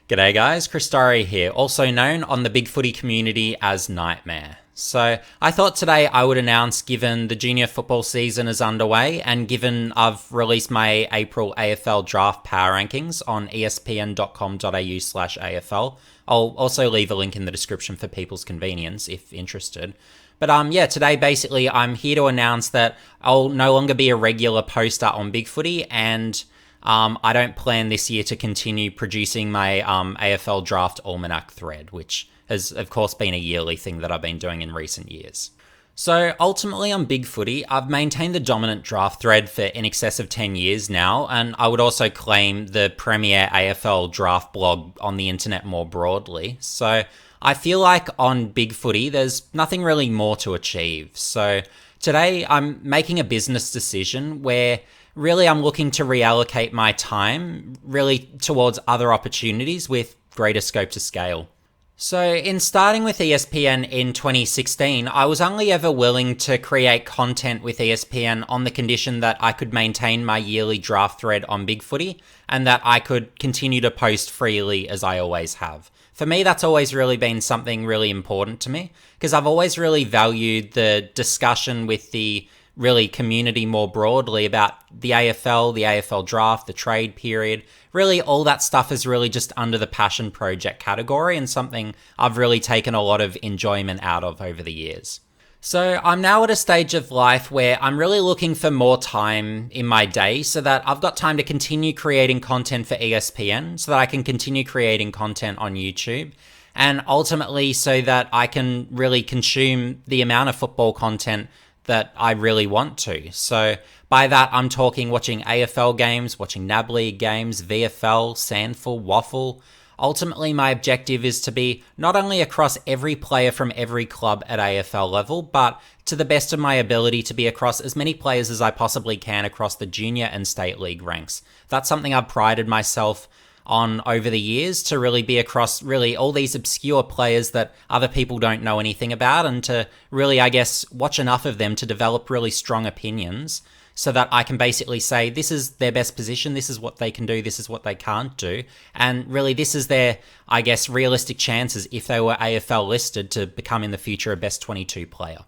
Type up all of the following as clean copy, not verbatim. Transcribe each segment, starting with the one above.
G'day guys, Christari here, also known on the Bigfooty community as Nightmare. So I thought today I would announce, given the junior football season is underway and given I've released my April AFL draft power rankings on espn.com.au/AFL. I'll also leave a link in the description for people's convenience if interested. But today basically I'm here to announce that I'll no longer be a regular poster on Bigfooty, and I don't plan this year to continue producing my AFL Draft Almanac thread, which has, of course, been a yearly thing that I've been doing in recent years. So ultimately on Bigfooty, I've maintained the dominant draft thread for in excess of 10 years now, and I would also claim the premier AFL draft blog on the internet more broadly. So I feel like on Bigfooty, there's nothing really more to achieve. So today I'm making a business decision where really I'm looking to reallocate my time really towards other opportunities with greater scope to scale. So in starting with ESPN in 2016, I was only ever willing to create content with ESPN on the condition that I could maintain my yearly draft thread on Bigfooty and that I could continue to post freely as I always have. For me, that's always really been something really important to me because I've always really valued the discussion with the really community more broadly about the AFL draft, the trade period. Really, all that stuff is really just under the passion project category and something I've really taken a lot of enjoyment out of over the years. So I'm now at a stage of life where I'm really looking for more time in my day so that I've got time to continue creating content for ESPN, so that I can continue creating content on YouTube, and ultimately so that I can really consume the amount of football content that I really want to. So by that, I'm talking watching AFL games, watching NAB League games, VFL, Sandful, Waffle. Ultimately, my objective is to be not only across every player from every club at AFL level, but to the best of my ability to be across as many players as I possibly can across the junior and state league ranks. That's something I've prided myself on over the years, to really be across really all these obscure players that other people don't know anything about, and to really, I guess, watch enough of them to develop really strong opinions so that I can basically say this is their best position, this is what they can do, this is what they can't do, and really this is their, I guess, realistic chances if they were AFL listed to become in the future a best 22 player.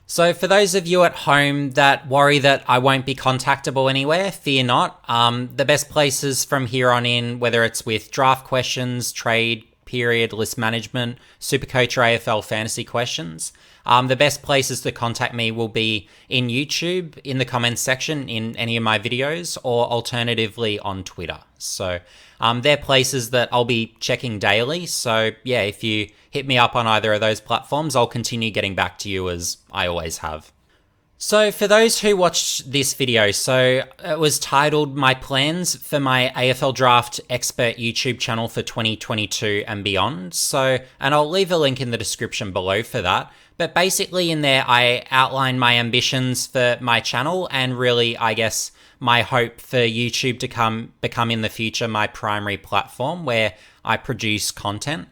So for those of you at home that worry that I won't be contactable anywhere, fear not. The best places from here on in, whether it's with draft questions, trade period, list management, Supercoach or AFL fantasy questions, the best places to contact me will be in YouTube, in the comments section, in any of my videos, or alternatively on Twitter. So they're places that I'll be checking daily. So yeah, if you hit me up on either of those platforms, I'll continue getting back to you as I always have. So for those who watched this video, so it was titled My Plans for My AFL Draft Expert YouTube channel for 2022 and beyond. So, and I'll leave a link in the description below for that. But basically in there, I outline my ambitions for my channel and really, I guess, my hope for YouTube to become in the future my primary platform where I produce content.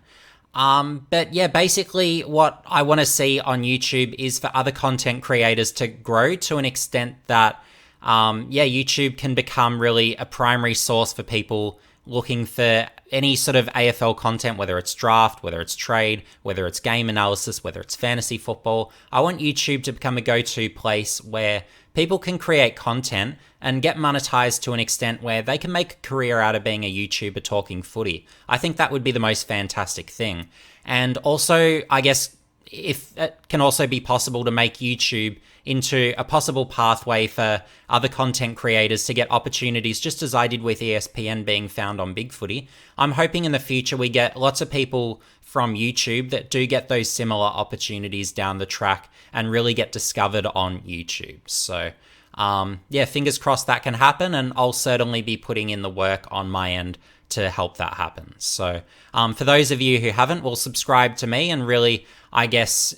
But yeah, basically what I want to see on YouTube is for other content creators to grow to an extent that, YouTube can become really a primary source for people looking for any sort of AFL content, whether it's draft, whether it's trade, whether it's game analysis, whether it's fantasy football. I want YouTube to become a go-to place where people can create content and get monetized to an extent where they can make a career out of being a YouTuber talking footy. I think that would be the most fantastic thing. And also, I guess, if it can also be possible to make YouTube into a possible pathway for other content creators to get opportunities, just as I did with ESPN being found on Bigfooty. I'm hoping in the future we get lots of people from YouTube that do get those similar opportunities down the track and really get discovered on YouTube. So fingers crossed that can happen, and I'll certainly be putting in the work on my end to help that happen. So for those of you who haven't, will subscribe to me and really, I guess,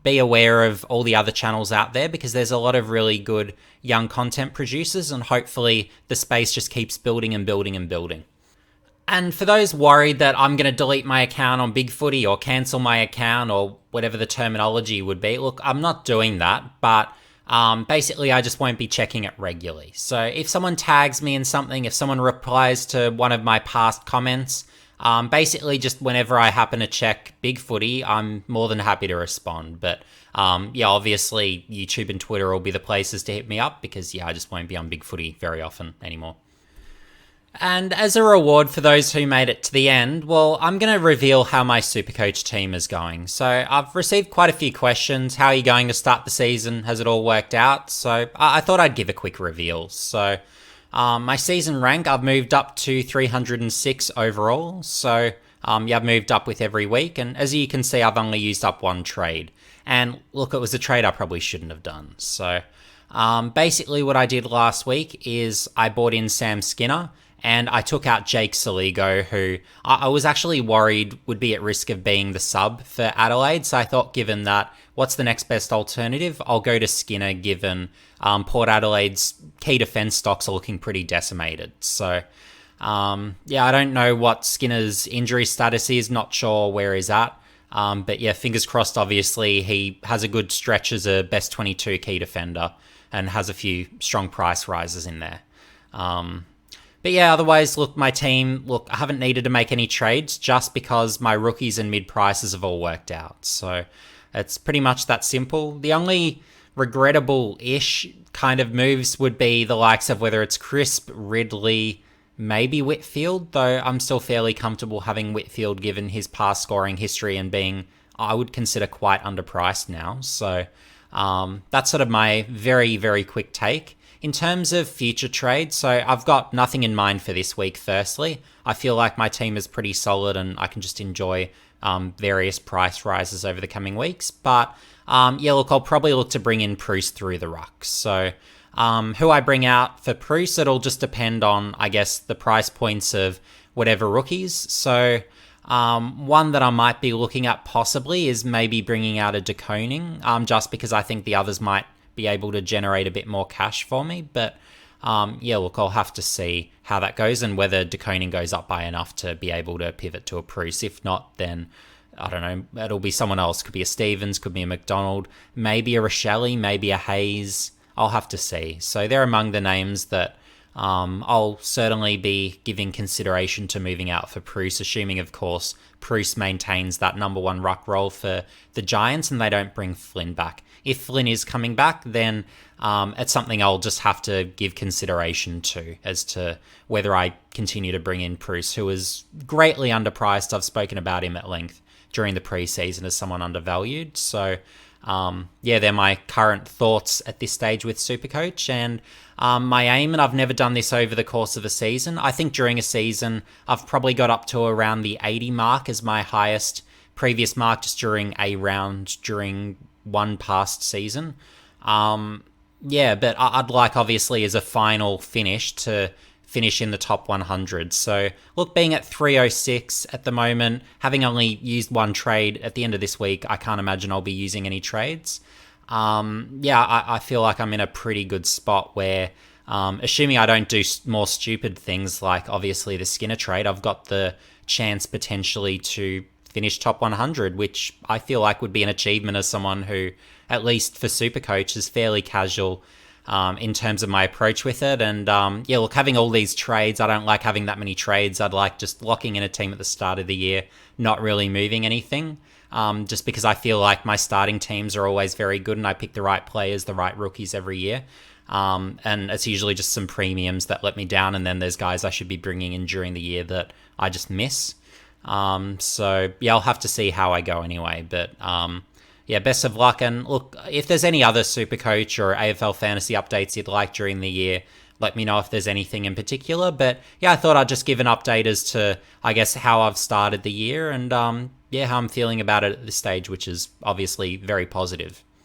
be aware of all the other channels out there, because there's a lot of really good young content producers, and hopefully the space just keeps building and building and building. And for those worried that I'm going to delete my account on Bigfooty or cancel my account or whatever the terminology would be, look, I'm not doing that, but basically I just won't be checking it regularly. So if someone tags me in something, if someone replies to one of my past comments, Basically, just whenever I happen to check Bigfooty, I'm more than happy to respond. But yeah, obviously, YouTube and Twitter will be the places to hit me up because, yeah, I just won't be on Bigfooty very often anymore. And as a reward for those who made it to the end, well, I'm going to reveal how my Supercoach team is going. So I've received quite a few questions. How are you going to start the season? Has it all worked out? So I thought I'd give a quick reveal. So my season rank, I've moved up to 306 overall. So yeah, I've moved up with every week. And as you can see, I've only used up one trade. And look, it was a trade I probably shouldn't have done. So basically what I did last week is I bought in Sam Skinner. And I took out Jake Saligo, who I was actually worried would be at risk of being the sub for Adelaide. So I thought, given that, what's the next best alternative? I'll go to Skinner, given Port Adelaide's key defence stocks are looking pretty decimated. So, yeah, I don't know what Skinner's injury status is. Not sure where he's at. But yeah, fingers crossed, obviously. He has a good stretch as a best 22 key defender and has a few strong price rises in there. But yeah, otherwise, look, my team, look, I haven't needed to make any trades just because my rookies and mid prices have all worked out. So it's pretty much that simple. The only regrettable-ish kind of moves would be the likes of whether it's Crisp, Ridley, maybe Whitfield, though I'm still fairly comfortable having Whitfield given his past scoring history and being, I would consider, quite underpriced now. So that's sort of my very, very quick take. In terms of future trades, so I've got nothing in mind for this week, firstly. I feel like my team is pretty solid and I can just enjoy various price rises over the coming weeks. But yeah, look, I'll probably look to bring in Bruce through the ruck. So who I bring out for Bruce, it'll just depend on, I guess, the price points of whatever rookies. So one that I might be looking at possibly is maybe bringing out a De Koning, just because I think the others might be able to generate a bit more cash for me. But yeah, look, I'll have to see how that goes and whether De Koning goes up by enough to be able to pivot to a Bruce. If not, then I don't know, it'll be someone else. Could be a Stevens, could be a McDonald, maybe a Rochelle, maybe a Hayes. I'll have to see. So they're among the names that I'll certainly be giving consideration to moving out for Bruce, assuming, of course, Bruce maintains that number one ruck role for the Giants and they don't bring Flynn back. If Flynn is coming back, then it's something I'll just have to give consideration to as to whether I continue to bring in Bruce, who is greatly underpriced. I've spoken about him at length during the preseason as someone undervalued. So yeah, they're my current thoughts at this stage with Supercoach. And my aim, and I've never done this over the course of a season, I think during a season, I've probably got up to around the 80 mark as my highest previous mark just during a round during one past season. Yeah, but I'd like, obviously, as a final finish to finish in the top 100. So, look, being at 306 at the moment, having only used one trade at the end of this week, I can't imagine I'll be using any trades. Yeah, I feel like I'm in a pretty good spot where, assuming I don't do more stupid things like, obviously, the Skinner trade, I've got the chance potentially to finish top 100, which I feel like would be an achievement as someone who, at least for Supercoach, is fairly casual in terms of my approach with it. And yeah, look, having all these trades, I don't like having that many trades. I'd like just locking in a team at the start of the year, not really moving anything, just because I feel like my starting teams are always very good and I pick the right players, the right rookies every year. And it's usually just some premiums that let me down, and then there's guys I should be bringing in during the year that I just miss. So yeah, I'll have to see how I go anyway, but yeah, best of luck. And look, if there's any other Supercoach or AFL fantasy updates you'd like during the year, let me know if there's anything in particular. But yeah, I thought I'd just give an update as to, I guess, how I've started the year and yeah, how I'm feeling about it at this stage, which is obviously very positive.